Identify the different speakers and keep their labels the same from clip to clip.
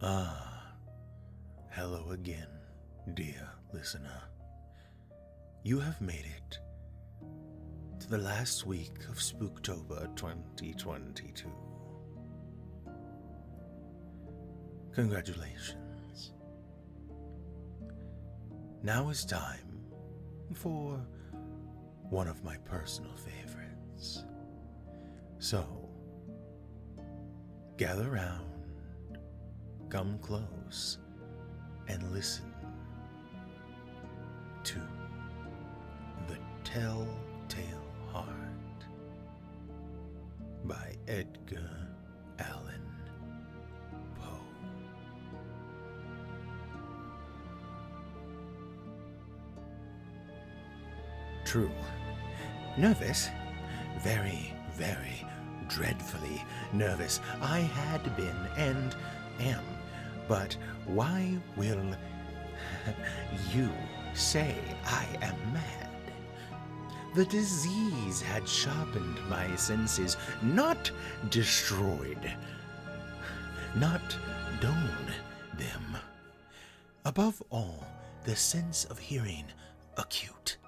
Speaker 1: Ah, hello again, dear listener. You have made it to the last week of Spooktober 2022. Congratulations. Now is time for one of my personal favorites. So, gather round, come close, and listen to The Telltale Heart by Edgar Allan Poe. True. Nervous. Very, very dreadfully nervous. I had been and am. But why will you say I am mad? The disease had sharpened my senses, not destroyed, not dulled them. Above all, the sense of hearing acute.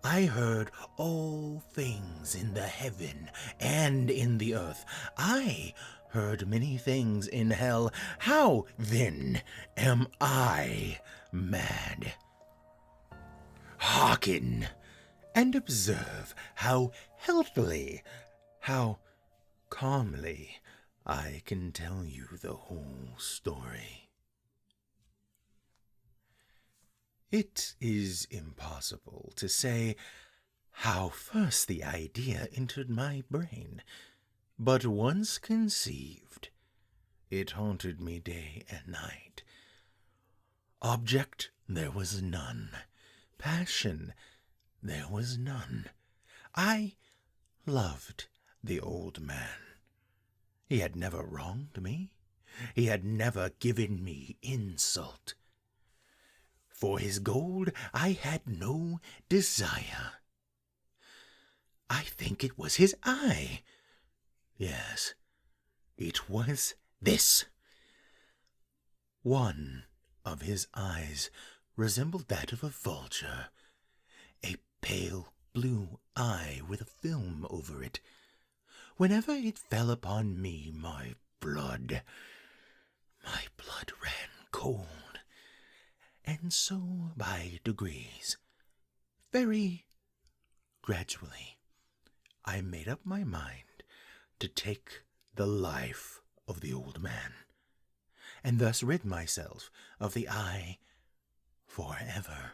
Speaker 1: I heard all things in the heaven and in the earth. I heard many things in hell. How, then, am I mad? Hearken and observe how healthily, how calmly I can tell you the whole story. It is impossible to say how first the idea entered my brain, but once conceived, it haunted me day and night. Object there was none. Passion there was none. I loved the old man. He had never wronged me. He had never given me insult. For his gold I had no desire. I think it was his eye. Yes, it was this. One of his eyes resembled that of a vulture, a pale blue eye with a film over it. Whenever it fell upon me, my blood ran cold. And so, by degrees, very gradually, I made up my mind to take the life of the old man, and thus rid myself of the eye forever.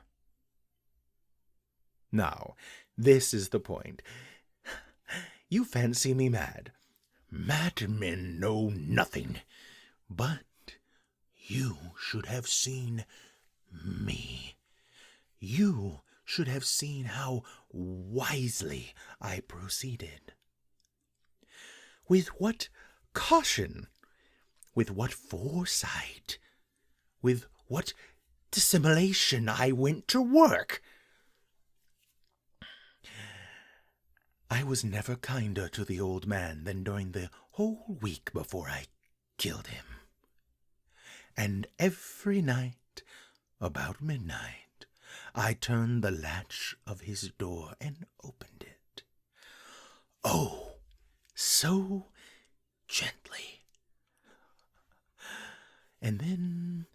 Speaker 1: Now, this is the point. You fancy me mad. Madmen know nothing. But you should have seen me. You should have seen how wisely I proceeded. With what caution, with what foresight, with what dissimulation I went to work. I was never kinder to the old man than during the whole week before I killed him. And every night, about midnight, I turned the latch of his door and opened it. Oh, so gently. And then,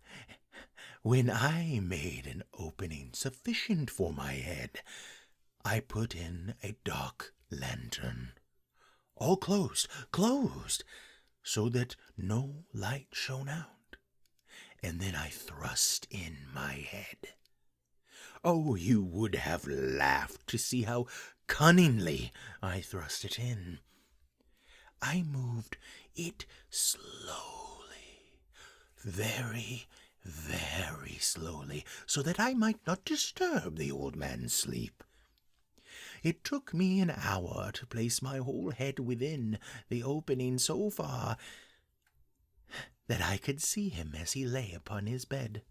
Speaker 1: when I made an opening sufficient for my head, I put in a dark lantern, all closed, so that no light shone out. And then I thrust in my head. Oh, you would have laughed to see how cunningly I thrust it in. I moved it slowly, very, very slowly, so that I might not disturb the old man's sleep. It took me an hour to place my whole head within the opening so far that I could see him as he lay upon his bed.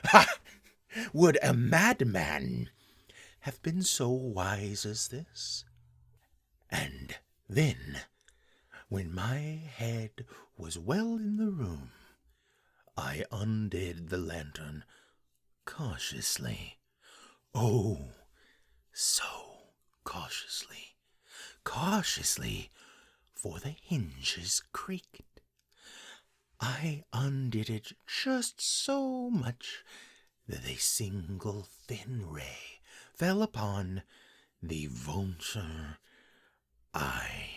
Speaker 1: Ha! Would a madman have been so wise as this? And then, when my head was well in the room, I undid the lantern cautiously. Oh, so cautiously, cautiously, for the hinges creaked. I undid it just so much that a single thin ray fell upon the vulture eye.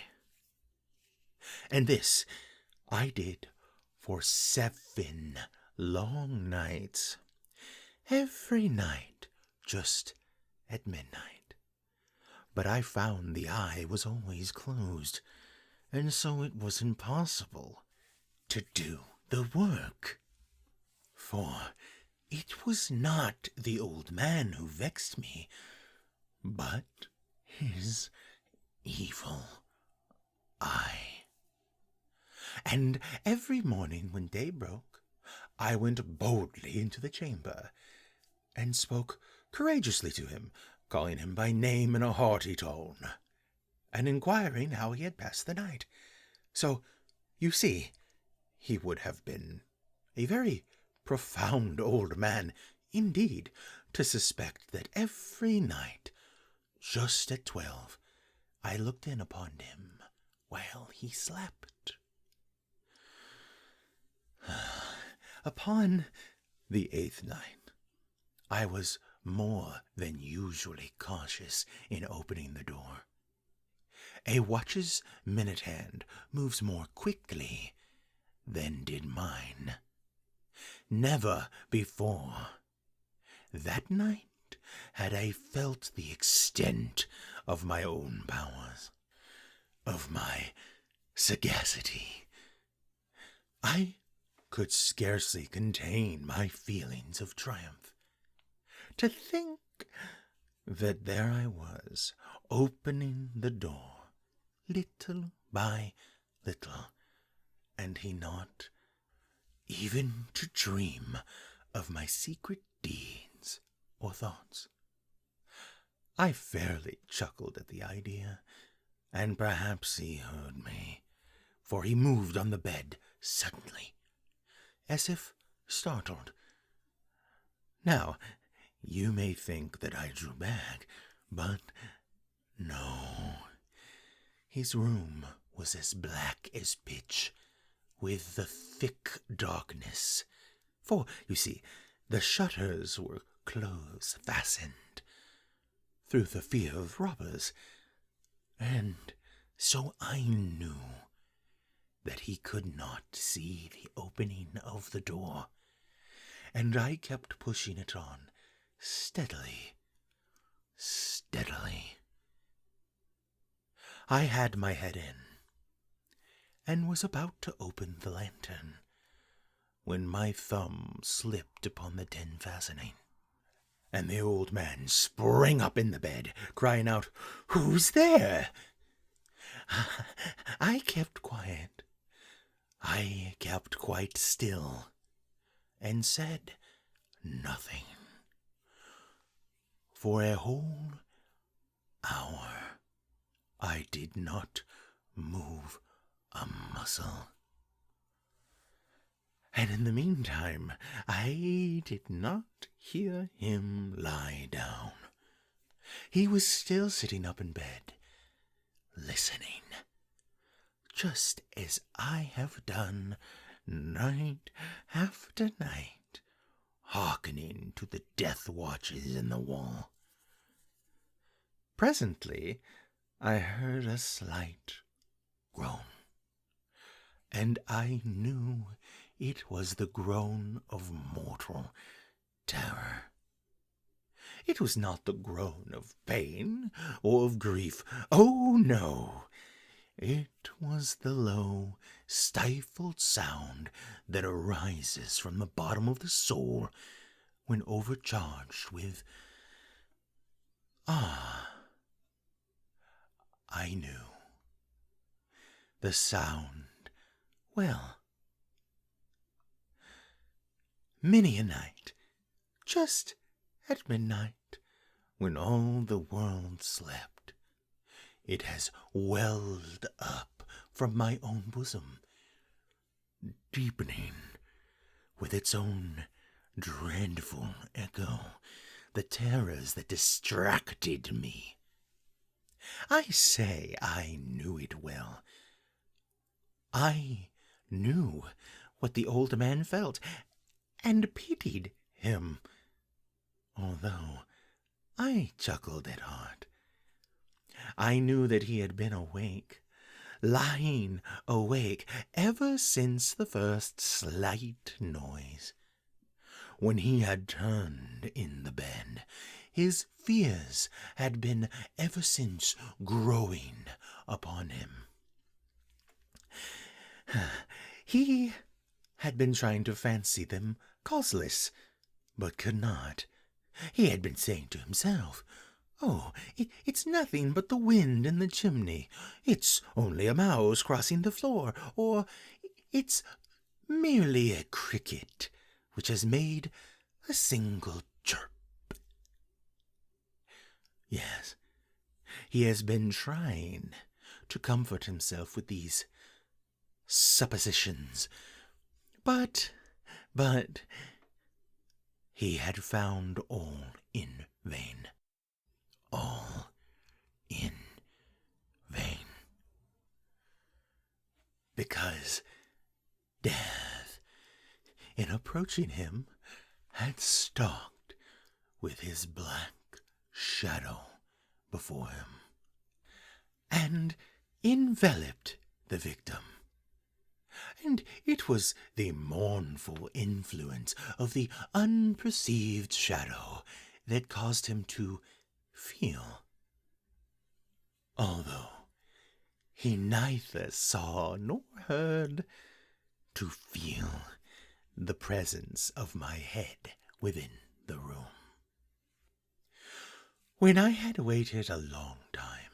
Speaker 1: And this I did for 7 long nights, every night just at midnight. But I found the eye was always closed, and so it was impossible to do the work. For it was not the old man who vexed me, but his evil eye. And every morning when day broke, I went boldly into the chamber, and spoke courageously to him, calling him by name in a haughty tone, and inquiring how he had passed the night. So, you see, he would have been a very profound old man indeed to suspect that every night, just at 12, I looked in upon him while he slept. Upon the 8th night, I was more than usually cautious in opening the door. A watch's minute hand moves more quickly than did mine. Never before that night had I felt the extent of my own powers, of my sagacity. I could scarcely contain my feelings of triumph. To think that there I was, opening the door, little by little, and he not even to dream of my secret deeds or thoughts. I fairly chuckled at the idea, and perhaps he heard me, for he moved on the bed suddenly, as if startled. Now, you may think that I drew back, but no. His room was as black as pitch, with the thick darkness, for, you see, the shutters were close fastened, through the fear of robbers, and so I knew that he could not see the opening of the door, and I kept pushing it on steadily, steadily. I had my head in, and was about to open the lantern, when my thumb slipped upon the tin fastening, and the old man sprang up in the bed, crying out, "Who's there?" I kept quiet. I kept quite still, and said nothing. For a whole hour I did not move a muscle. And in the meantime I did not hear him lie down. He was still sitting up in bed, listening, just as I have done night after night, hearkening to the death watches in the wall. Presently I heard a slight groan, and I knew it was the groan of mortal terror. It was not the groan of pain or of grief. Oh, no! It was the low, stifled sound that arises from the bottom of the soul when overcharged with I knew the sound well. Many a night, just at midnight, when all the world slept, it has welled up from my own bosom, deepening with its own dreadful echo, the terrors that distracted me. I say I knew it well. I knew what the old man felt, and pitied him, although I chuckled at heart. I knew that he had been awake, lying awake, ever since the first slight noise. When he had turned in the bed, his fears had been ever since growing upon him. He had been trying to fancy them causeless, but could not. He had been saying to himself, "Oh, it's nothing but the wind in the chimney. It's only a mouse crossing the floor, or it's merely a cricket which has made a single chirp." Yes, he has been trying to comfort himself with these suppositions, but he had found all in vain. All in vain. Because death, in approaching him, had stalked with his black shadow before him, and enveloped the victim. And it was the mournful influence of the unperceived shadow that caused him to feel, although he neither saw nor heard, to feel the presence of my head within the room. When I had waited a long time,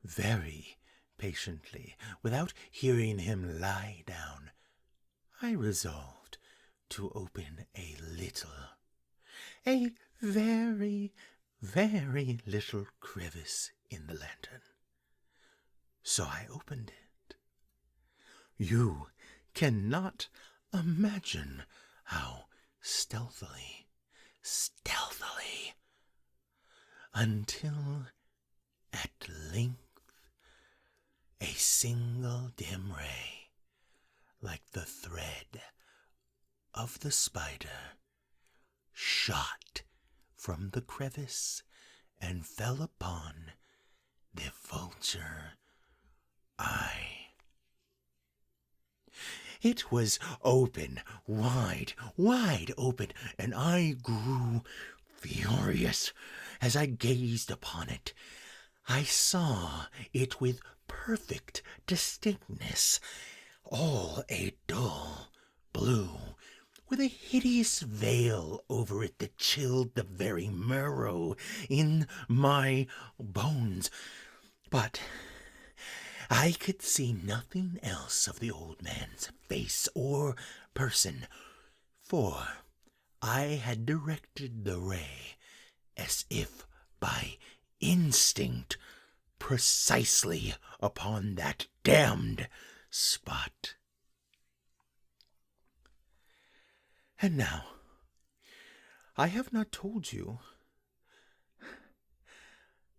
Speaker 1: very patiently, without hearing him lie down, I resolved to open a very, very little crevice in the lantern. So I opened it. You cannot imagine how stealthily, until at length a single dim ray, like the thread of the spider, shot from the crevice and fell upon the vulture eye. It was open, wide open, and I grew furious as I gazed upon it. I saw it with perfect distinctness, all a dull blue, with a hideous veil over it that chilled the very marrow in my bones. But I could see nothing else of the old man's face or person, for I had directed the ray, as if by instinct, precisely upon that damned spot. And now, I have not told you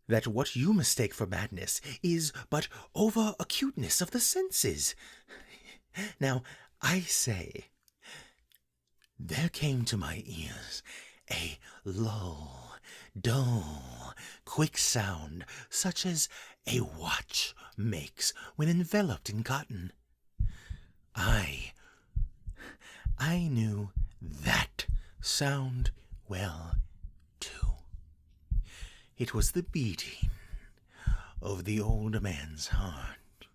Speaker 1: that what you mistake for madness is but over-acuteness of the senses. Now, I say, there came to my ears a low, dull, quick sound, such as a watch makes when enveloped in cotton. I knew that sound well, too. It was the beating of the old man's heart.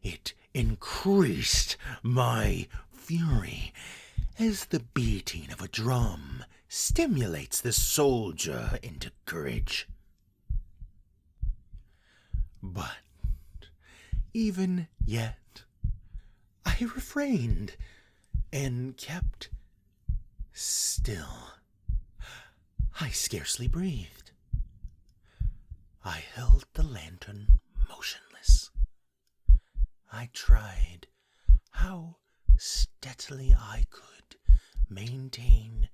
Speaker 1: It increased my fury, as the beating of a drum stimulates the soldier into courage. But even yet I refrained and kept still. I scarcely breathed. I held the lantern motionless. I tried how steady steadily I could maintain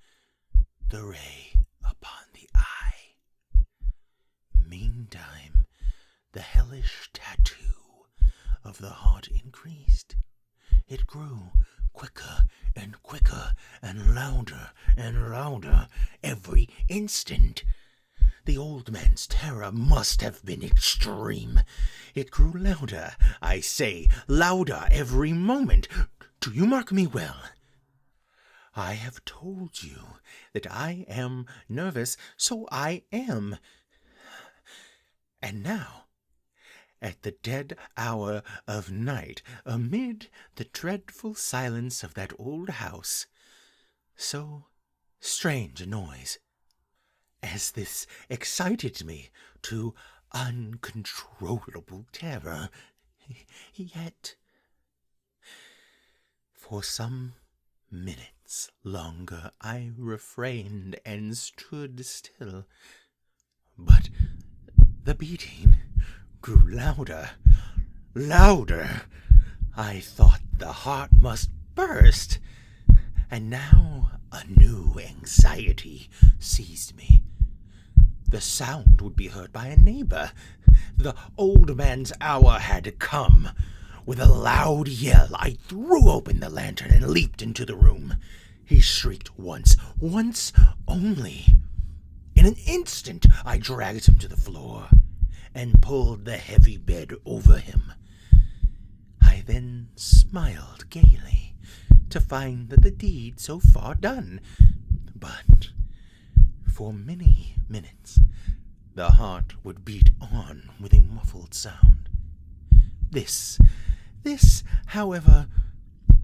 Speaker 1: the ray upon the eye. Meantime, the hellish tattoo of the heart increased. It grew quicker and quicker and louder every instant. The old man's terror must have been extreme. It grew louder, I say, louder every moment. Do you mark me well? I have told you that I am nervous, so I am. And now, at the dead hour of night, amid the dreadful silence of that old house, so strange a noise as this excited me to uncontrollable terror. Yet, for some minutes longer I refrained and stood still, but the beating grew louder. I thought the heart must burst, and now a new anxiety seized me. The sound would be heard by a neighbor. The old man's hour had come. With a loud yell, I threw open the lantern and leaped into the room. He shrieked once only. In an instant, I dragged him to the floor and pulled the heavy bed over him. I then smiled gaily to find that the deed so far done, but for many minutes the heart would beat on with a muffled sound. This, however,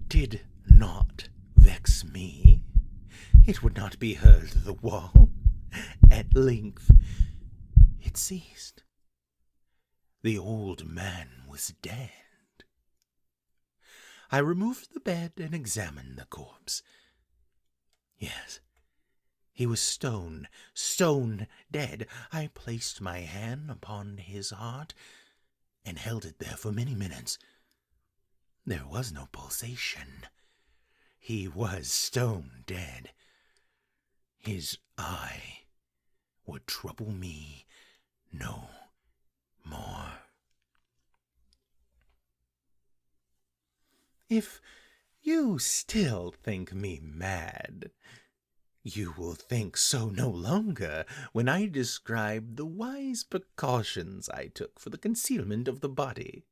Speaker 1: did not vex me. It would not be heard through the wall. At length it ceased. The old man was dead. I removed the bed and examined the corpse. Yes, he was stone dead. I placed my hand upon his heart and held it there for many minutes. There was no pulsation. He was stone dead. His eye would trouble me no more. If you still think me mad, you will think so no longer when I describe the wise precautions I took for the concealment of the body.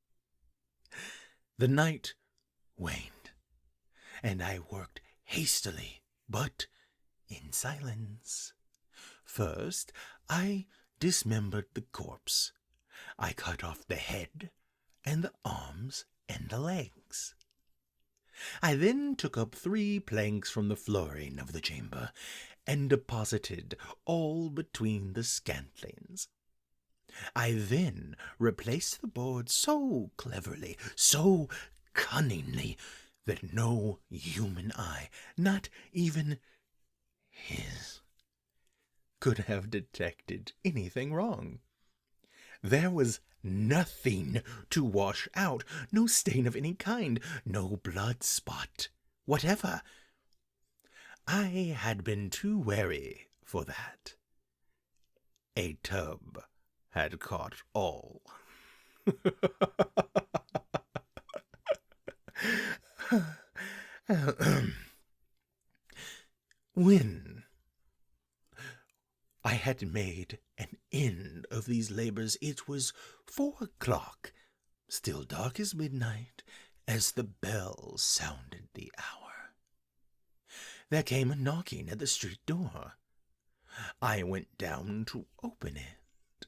Speaker 1: The night waned, and I worked hastily, but in silence. First, I dismembered the corpse. I cut off the head and the arms and the legs. I then took up 3 planks from the flooring of the chamber and deposited all between the scantlings. I then replaced the board so cleverly, so cunningly, that no human eye, not even his, could have detected anything wrong. There was nothing to wash out, no stain of any kind, no blood spot whatever. I had been too wary for that. A tub had caught all. When I had made an end of these labors, it was 4 o'clock, still dark as midnight, as the bell sounded the hour. There came a knocking at the street door. I went down to open it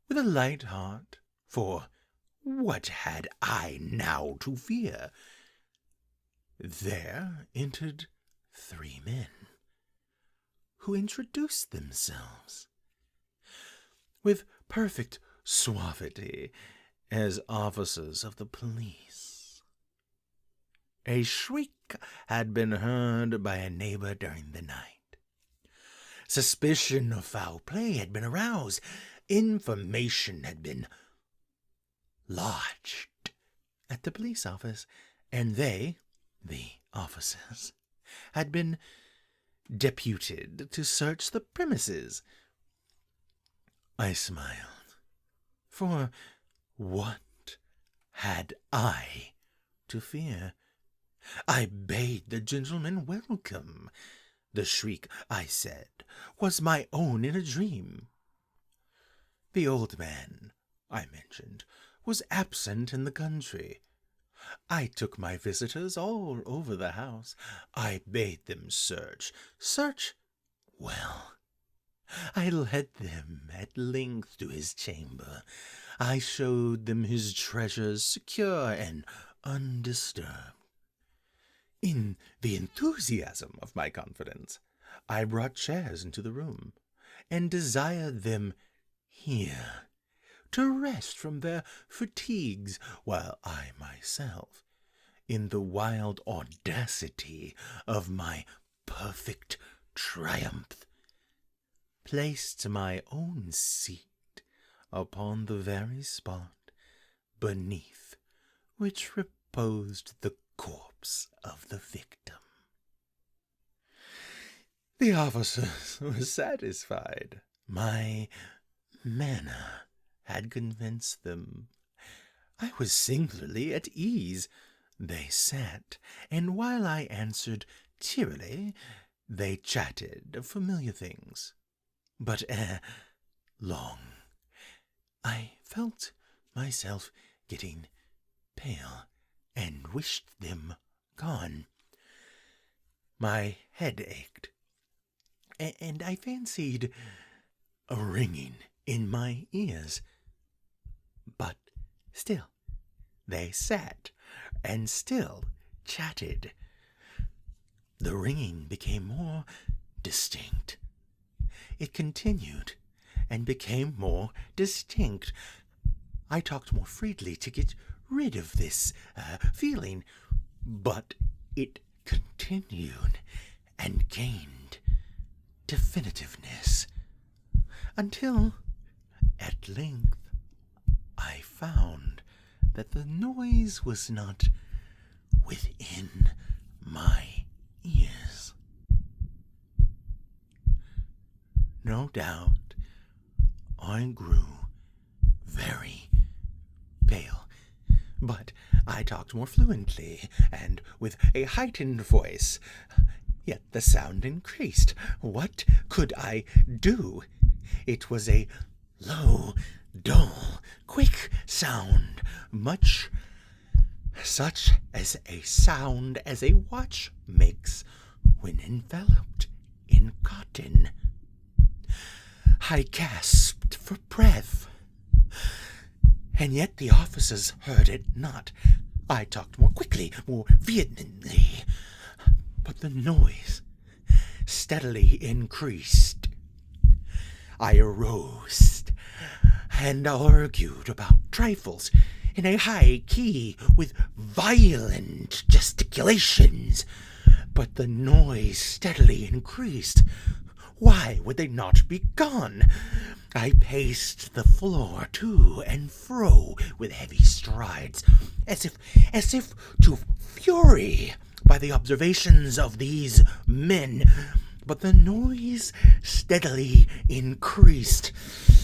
Speaker 1: with a light heart, for what had I now to fear? There entered 3 men, who introduced themselves with perfect suavity as officers of the police. A shriek had been heard by a neighbor during the night. Suspicion of foul play had been aroused. Information had been lodged at the police office, and they, the officers had been deputed to search the premises. I smiled, for what had I to fear? I bade the gentleman welcome. The shriek, I said, was my own in a dream. The old man, I mentioned, was absent in the country. I took my visitors all over the house. I bade them search. Well, I led them at length to his chamber. I showed them his treasures secure and undisturbed. In the enthusiasm of my confidence, I brought chairs into the room, and desired them here to rest from their fatigues, while I myself, in the wild audacity of my perfect triumph, placed my own seat upon the very spot beneath which reposed the corpse of the victim. The officers were satisfied. My manner had convinced them. I was singularly at ease. They sat, and while I answered cheerily, they chatted of familiar things. But ere long, I felt myself getting pale, and wished them gone. My head ached, and I fancied a ringing in my ears. But still they sat, and still chatted. The ringing became more distinct. It continued, and became more distinct. I talked more freely to get rid of this feeling, but it continued and gained definitiveness, until at length I found that the noise was not within my ears. No doubt I grew very pale, but I talked more fluently and with a heightened voice. Yet the sound increased. What could I do? It was a low, dull, quick sound, much such as a sound as a watch makes when enveloped in cotton. I gasped for breath, and yet the officers heard it not. I talked more quickly, more vehemently, but the noise steadily increased. I arose and argued about trifles in a high key with violent gesticulations, but the noise steadily increased. Why would they not be gone? I paced the floor to and fro with heavy strides, as if to fury by the observations of these men, but the noise steadily increased.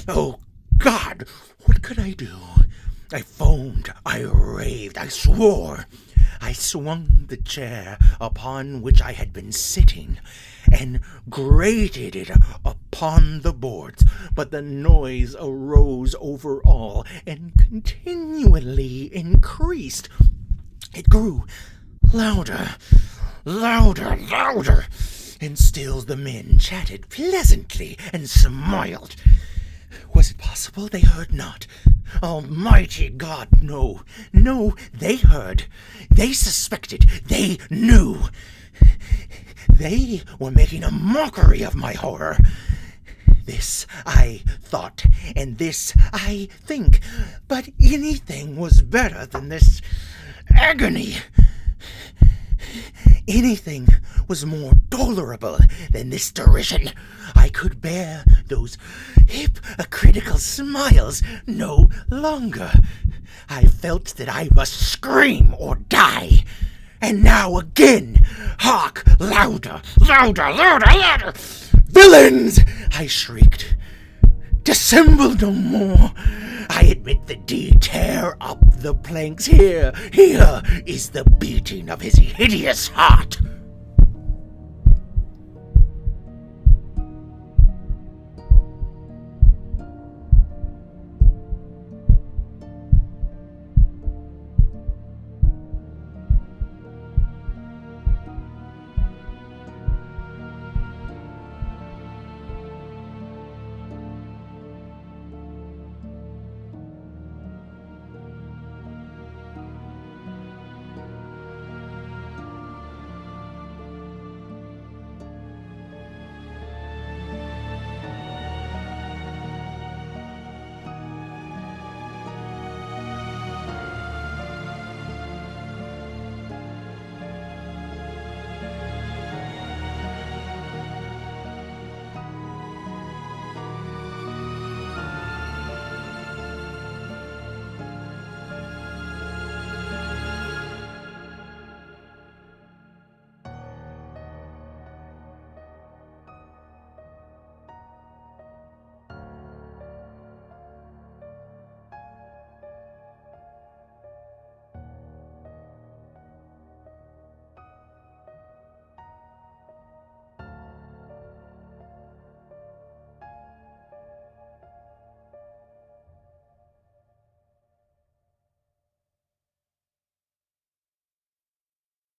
Speaker 1: Oh, God, what could I do? I foamed, I raved, I swore. I swung the chair upon which I had been sitting, and grated it upon the boards, but the noise arose over all, and continually increased. It grew louder, and still the men chatted pleasantly and smiled. Was it possible they heard not? Almighty God, no, they heard, they suspected, they knew. They were making a mockery of my horror. This I thought, and this I think, but anything was better than this agony. Anything was more tolerable than this derision. I could bear those hypocritical smiles no longer. I felt that I must scream or die. And now again! Hark! Louder! Louder! Louder! Louder! Villains! I shrieked. Dissemble no more! I admit the deed. Tear up the planks. Here is the beating of his hideous heart.